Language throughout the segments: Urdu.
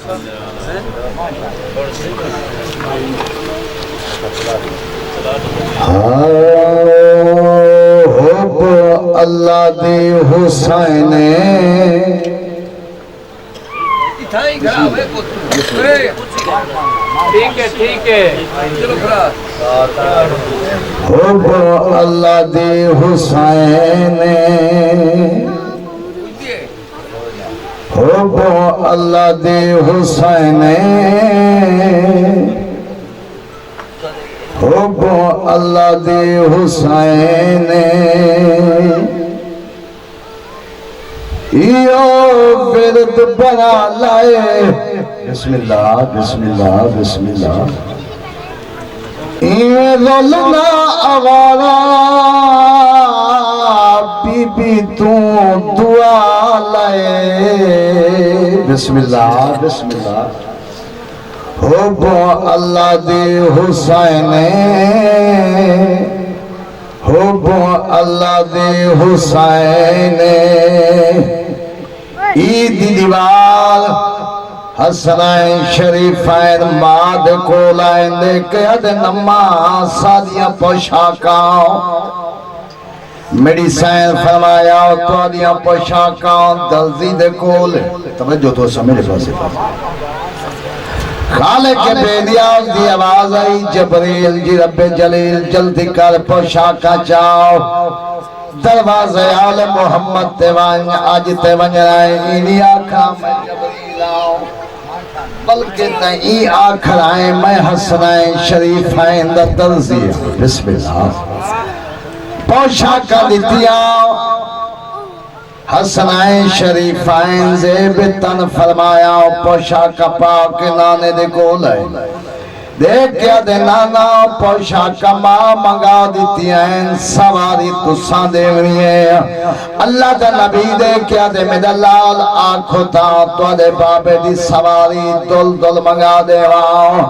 حب اللہ دے حسین ٹھیک ہے حب اللہ دے حسین حب اللہ دے حسین حب اللہ دے حسین ایو ورد بنا لائے بسم اللہ بسم اللہ بسم اللہ ایو ظلنا آوارا بی بی تو دعا لائے بسم اللہ بسم اللہ حب اللہ دے حسین حب اللہ دے حسین عید دیوال حسنائن شریفین ماد کو لائن دے کے اد نماز سادیاں پوشاکاں میڈیسائن فرمایا تو آدیاں پوشاکاں دلزی دے کول توجہ تو سمیرے پاسے خالق کے بیدیاز دی آواز آئی جبریل جی رب جلیل جلدی کر پوشاکا چاہو دروازے آل محمد تیوان آج تیوان رائے اینی آکھا میں جبریل آؤ بلکہ نہیں آکھر آئے میں حسنائن شریفائن دا دلزی بسم اللہ پوشاکا دیتیا حسنائن شریفائن زیب تن فرمایا پوشاکا پاک نانے دے گولائے دیکھ کیا دے نانا پوشاکا ماں منگا دیتی ہیں سواری تساں دے منیے اللہ دا نبی دے کیا دے مدلال آنکھو تا تو دے بابے دی سواری دل دل منگا دے وہاں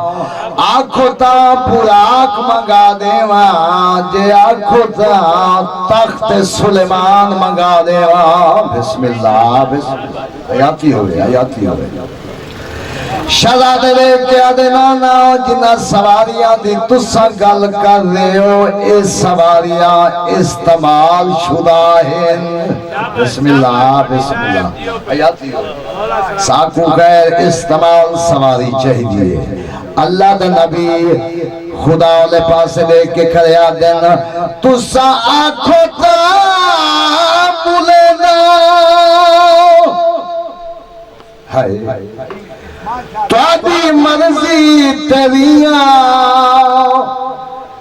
آنکھو تا پورا آنکھ منگا دے وہاں جے آنکھو تا تخت سلیمان منگا دے وہاں بسم اللہ بسم اللہ آیاتی ہوئے آیاتی ہوئے شہزادے لے کے آدھے نانا جنہ سواریاں دی تسا گل کر رہے ہو اس سواریاں استعمال شدہ ہیں بسم اللہ بسم اللہ آیاتی ہو ساکو غیر استعمال سواری چاہیے اللہ دا نبی خدا لے پاس لے کے کھڑے آدھے نا تسا آنکھو تا بولے نا ہائے تو آدھی مرضی تیریاں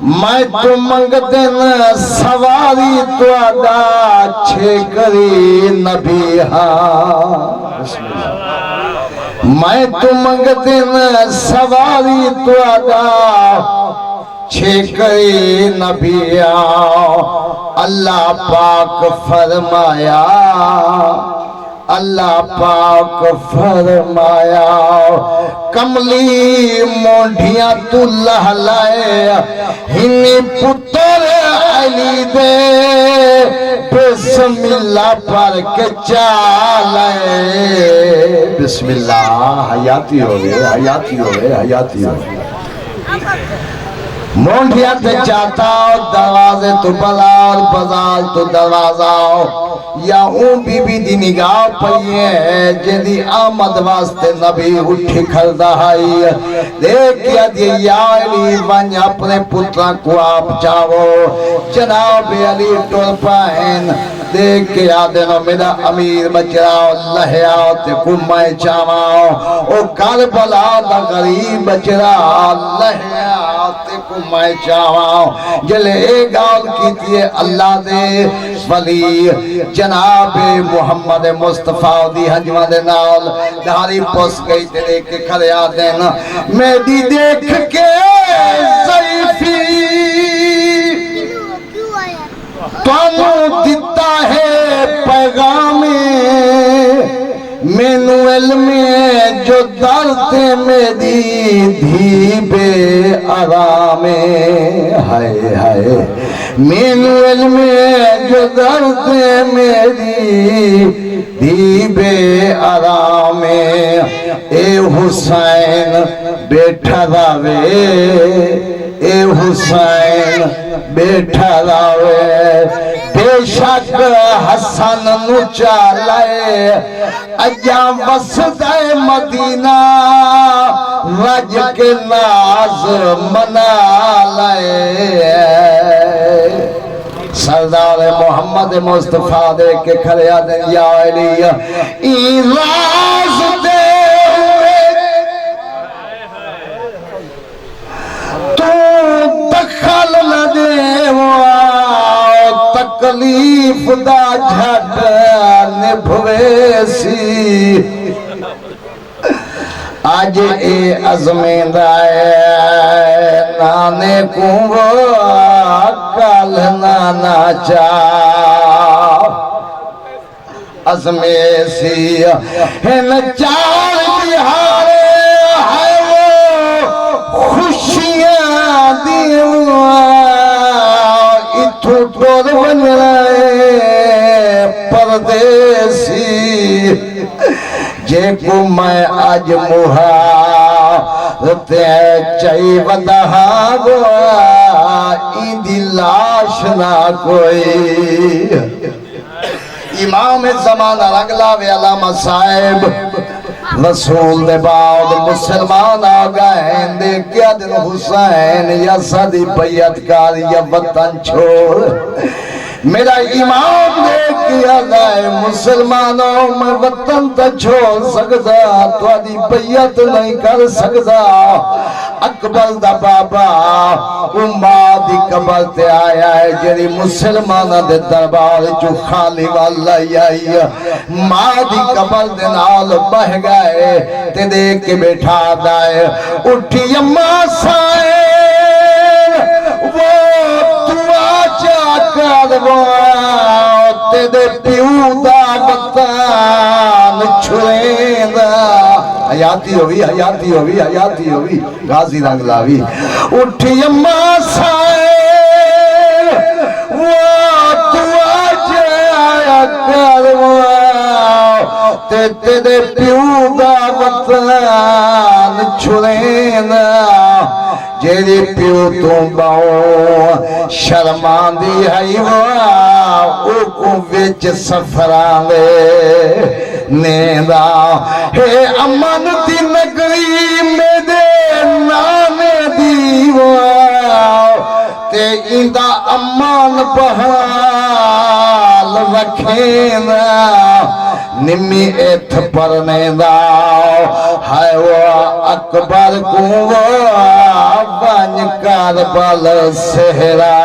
میں تو منگ دینا سواری تو آدھا چھے کری نبی میں تو منگ دینا سواری تو آدھا چھے کری نبی اللہ پاک فرمایا اللہ پاک فرمایا کملی مونڈیاں تو لہلائے ہنی پتر علی دے بسم اللہ پر کے چالائے بسم اللہ حیاتی ہوئے حیاتی ہوئے حیاتی ہوئے مونڈیاں تے چاہتا ہو دروازے تو بلال بزال تو دروازہ ہو یا اون بی بی دی نگاہ پئیے جدی آمد واسطے نبی اٹھی کھردہ آئی دیکھیا دی یا علی ونی اپنے پتران کو آپ چاہو جناب علی ٹول پائن دیکھیا دینو میرا امیر بچراؤ لہیاؤ تے کمائے چاہاؤ او کربلا دا غریب بچراؤ لہیاؤ تے کمائے چاہاؤ جلے ایک گال کیتی ہے اللہ دے ولی جناب محمد مصطفیٰ دی حجمہ دے نال دھاری پوس گئی تے دیکھ کے کھڑے آدھیں میں دی دیکھ کے ضعیفی توانو دیتا ہے پیغام مینو علم جو درد میری دھی بے آرام ہائے ہائے مینو علم جو درد میری دی بے آرام اے حسین بیٹھا راوے اے حسین بیٹھا راوے بے شک حسن نو چالائے اجا وسدہ مدینہ رج کے ناز منا لائے سردار محمد مصطفیٰ دے کے کھلیا دن یا علی این راز دے تو دخل نہ دے تکلیف دا جھٹ نبھوے سی آج اے عظمیں دائے نانے کو کل نانا چاہ عظمیں سی ہن چار بہارے ہے وہ خوشیاں دیوں اتھو ٹور بن رہے پردیسی جے کو میں آج مہارتے چاہی ودہا گوا ایدی لاش نہ کوئی امام زمانہ رگلا وی اللہ مصائب رسول دے بعد مسلمان آگئے دے کیا دن حسین یا صدی بیعت کار یا وطن چھوڑ میرا امام نے کیا گئے مسلمانوں میں وطن تا چھوڑ سکتا تو آدھی بیعت نہیں کر سکتا اکبر دا بابا امہ دی قبر تے آیا ہے جری مسلمانہ دے دربار جو خالی والا آئی ماں دی قبر دے نال بہ گئے تے دیکھ کے بیٹھا دائے اٹھی اماں سائے وہ دعا چاہ کر وہ تے دے پیو دا وطن چھوئیں دا حیاتی ہوئی غازی رنگ لاوی اٹھی اماں سائے وہ دعا چاہ کر وہ تے دے پیو دا وطن چھوئیں دا جیری پیو تو باؤ شرمان دی ہے وہ کو ویچ سفران لے نیدہ ہے امن دی نگری میں دے نانے دیو تے ایندہ امان بحال رکھیں نمی ایتھ پرنے دا ہے وہ اکبر کو بن کر بل سہرا